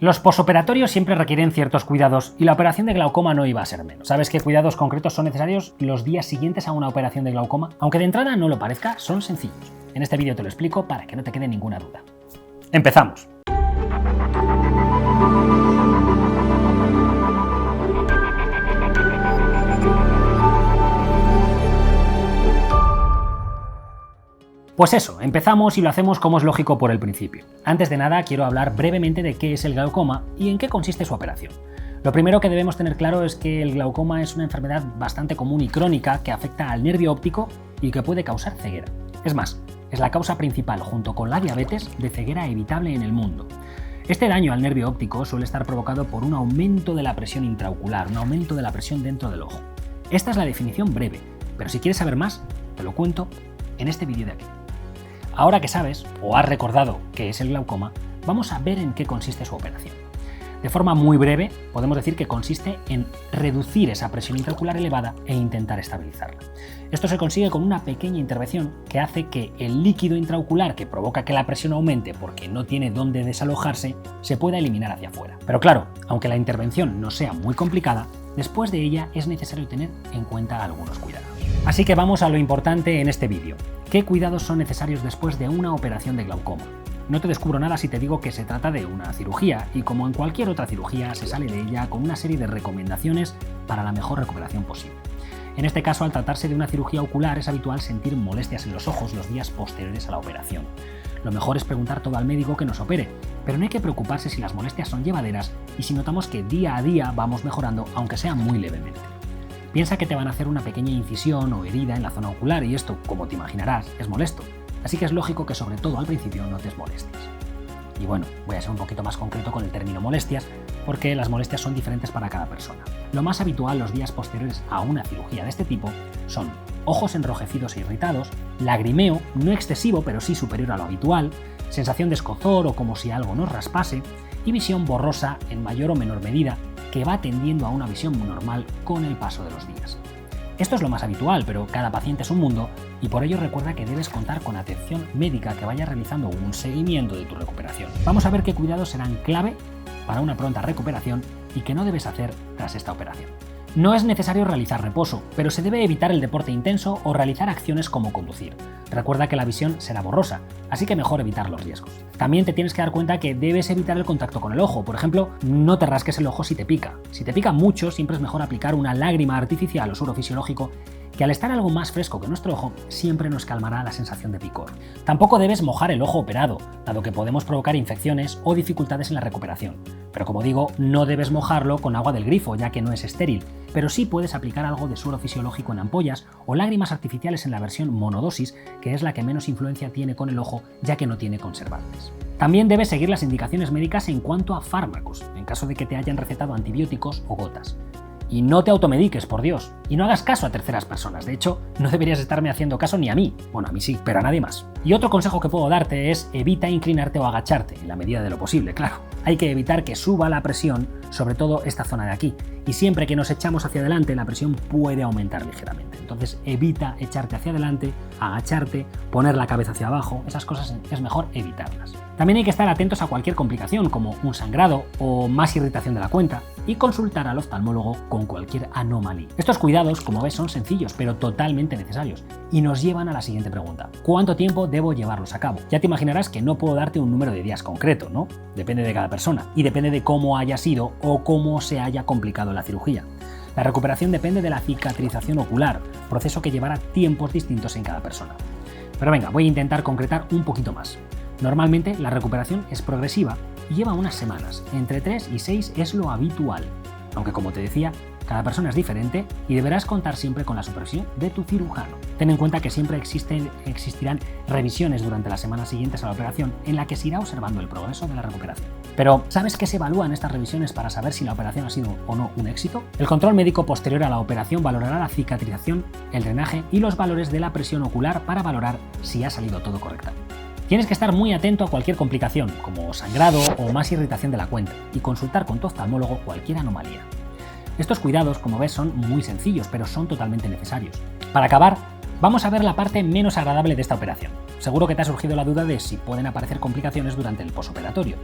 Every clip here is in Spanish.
Los posoperatorios siempre requieren ciertos cuidados y la operación de glaucoma no iba a ser menos. ¿Sabes qué cuidados concretos son necesarios los días siguientes a una operación de glaucoma? Aunque de entrada no lo parezca, son sencillos. En este vídeo te lo explico para que no te quede ninguna duda. ¡Empezamos! Pues eso, empezamos y lo hacemos como es lógico por el principio. Antes de nada, quiero hablar brevemente de qué es el glaucoma y en qué consiste su operación. Lo primero que debemos tener claro es que el glaucoma es una enfermedad bastante común y crónica que afecta al nervio óptico y que puede causar ceguera. Es más, es la causa principal, junto con la diabetes, de ceguera evitable en el mundo. Este daño al nervio óptico suele estar provocado por un aumento de la presión intraocular, un aumento de la presión dentro del ojo. Esta es la definición breve, pero si quieres saber más, te lo cuento en este vídeo de aquí. Ahora que sabes, o has recordado qué es el glaucoma, vamos a ver en qué consiste su operación. De forma muy breve, podemos decir que consiste en reducir esa presión intraocular elevada e intentar estabilizarla. Esto se consigue con una pequeña intervención que hace que el líquido intraocular que provoca que la presión aumente porque no tiene dónde desalojarse, se pueda eliminar hacia afuera. Pero claro, aunque la intervención no sea muy complicada, después de ella es necesario tener en cuenta algunos cuidados. Así que vamos a lo importante en este vídeo. ¿Qué cuidados son necesarios después de una operación de glaucoma? No te descubro nada si te digo que se trata de una cirugía y como en cualquier otra cirugía se sale de ella con una serie de recomendaciones para la mejor recuperación posible. En este caso, al tratarse de una cirugía ocular, es habitual sentir molestias en los ojos los días posteriores a la operación. Lo mejor es preguntar todo al médico que nos opere, pero no hay que preocuparse si las molestias son llevaderas y si notamos que día a día vamos mejorando, aunque sea muy levemente. Piensa que te van a hacer una pequeña incisión o herida en la zona ocular y esto, como te imaginarás, es molesto. Así que es lógico que sobre todo al principio notes molestias. Y bueno, voy a ser un poquito más concreto con el término molestias porque las molestias son diferentes para cada persona. Lo más habitual los días posteriores a una cirugía de este tipo son ojos enrojecidos e irritados, lagrimeo, no excesivo pero sí superior a lo habitual, sensación de escozor o como si algo nos raspase y visión borrosa en mayor o menor medida que va tendiendo a una visión normal con el paso de los días. Esto es lo más habitual, pero cada paciente es un mundo y por ello recuerda que debes contar con atención médica que vaya realizando un seguimiento de tu recuperación. Vamos a ver qué cuidados serán clave para una pronta recuperación y qué no debes hacer tras esta operación. No es necesario realizar reposo, pero se debe evitar el deporte intenso o realizar acciones como conducir. Recuerda que la visión será borrosa, así que mejor evitar los riesgos. También te tienes que dar cuenta que debes evitar el contacto con el ojo. Por ejemplo, no te rasques el ojo si te pica. Si te pica mucho, siempre es mejor aplicar una lágrima artificial o suero fisiológico que al estar algo más fresco que nuestro ojo, siempre nos calmará la sensación de picor. Tampoco debes mojar el ojo operado, dado que podemos provocar infecciones o dificultades en la recuperación. Pero como digo, no debes mojarlo con agua del grifo, ya que no es estéril, pero sí puedes aplicar algo de suero fisiológico en ampollas o lágrimas artificiales en la versión monodosis, que es la que menos influencia tiene con el ojo, ya que no tiene conservantes. También debes seguir las indicaciones médicas en cuanto a fármacos, en caso de que te hayan recetado antibióticos o gotas. Y no te automediques, por Dios, y no hagas caso a terceras personas. De hecho, no deberías estarme haciendo caso ni a mí. Bueno, a mí sí, pero a nadie más. Y otro consejo que puedo darte es evita inclinarte o agacharte, en la medida de lo posible, claro. Hay que evitar que suba la presión, sobre todo esta zona de aquí. Y siempre que nos echamos hacia adelante, la presión puede aumentar ligeramente. Entonces evita echarte hacia adelante, agacharte, poner la cabeza hacia abajo. Esas cosas es mejor evitarlas. También hay que estar atentos a cualquier complicación, como un sangrado o más irritación de la cuenta, y consultar al oftalmólogo con cualquier anomalía. Estos cuidados, como ves, son sencillos, pero totalmente necesarios, y nos llevan a la siguiente pregunta. ¿Cuánto tiempo debo llevarlos a cabo? Ya te imaginarás que no puedo darte un número de días concreto, ¿no? Depende de cada persona, y depende de cómo haya sido o cómo se haya complicado la cirugía. La recuperación depende de la cicatrización ocular, proceso que llevará tiempos distintos en cada persona. Pero venga, voy a intentar concretar un poquito más. Normalmente la recuperación es progresiva y lleva unas semanas, entre 3 y 6 es lo habitual, aunque como te decía, cada persona es diferente y deberás contar siempre con la supervisión de tu cirujano. Ten en cuenta que siempre existirán revisiones durante las semanas siguientes a la operación en la que se irá observando el progreso de la recuperación. Pero, ¿sabes qué se evalúan estas revisiones para saber si la operación ha sido o no un éxito? El control médico posterior a la operación valorará la cicatrización, el drenaje y los valores de la presión ocular para valorar si ha salido todo correctamente. Tienes que estar muy atento a cualquier complicación, como sangrado o más irritación de la cuenta, y consultar con tu oftalmólogo cualquier anomalía. Estos cuidados, como ves, son muy sencillos, pero son totalmente necesarios. Para acabar, vamos a ver la parte menos agradable de esta operación. Seguro que te ha surgido la duda de si pueden aparecer complicaciones durante el posoperatorio.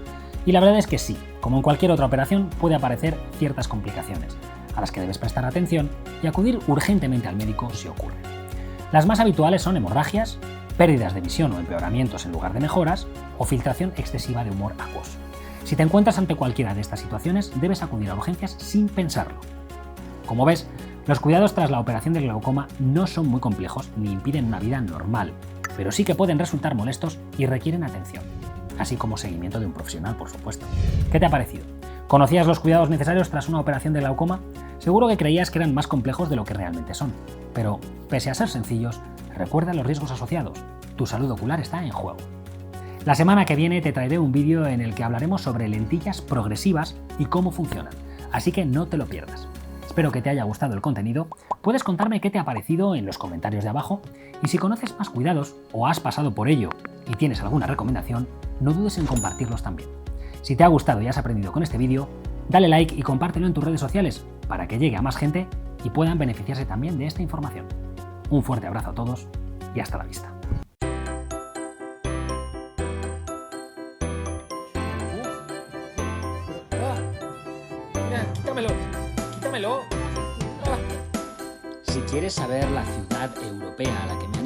Y la verdad es que sí, como en cualquier otra operación puede aparecer ciertas complicaciones, a las que debes prestar atención y acudir urgentemente al médico si ocurre. Las más habituales son hemorragias, pérdidas de visión o empeoramientos en lugar de mejoras, o filtración excesiva de humor acuoso. Si te encuentras ante cualquiera de estas situaciones, debes acudir a urgencias sin pensarlo. Como ves, los cuidados tras la operación del glaucoma no son muy complejos ni impiden una vida normal, pero sí que pueden resultar molestos y requieren atención, así como seguimiento de un profesional, por supuesto. ¿Qué te ha parecido? ¿Conocías los cuidados necesarios tras una operación de glaucoma? Seguro que creías que eran más complejos de lo que realmente son, pero pese a ser sencillos, recuerda los riesgos asociados. Tu salud ocular está en juego. La semana que viene te traeré un vídeo en el que hablaremos sobre lentillas progresivas y cómo funcionan, así que no te lo pierdas. Espero que te haya gustado el contenido. Puedes contarme qué te ha parecido en los comentarios de abajo, y si conoces más cuidados o has pasado por ello y tienes alguna recomendación, no dudes en compartirlos también. Si te ha gustado y has aprendido con este vídeo, dale like y compártelo en tus redes sociales para que llegue a más gente y puedan beneficiarse también de esta información. Un fuerte abrazo a todos y hasta la vista. Quítamelo. Si quieres saber la ciudad europea a la que me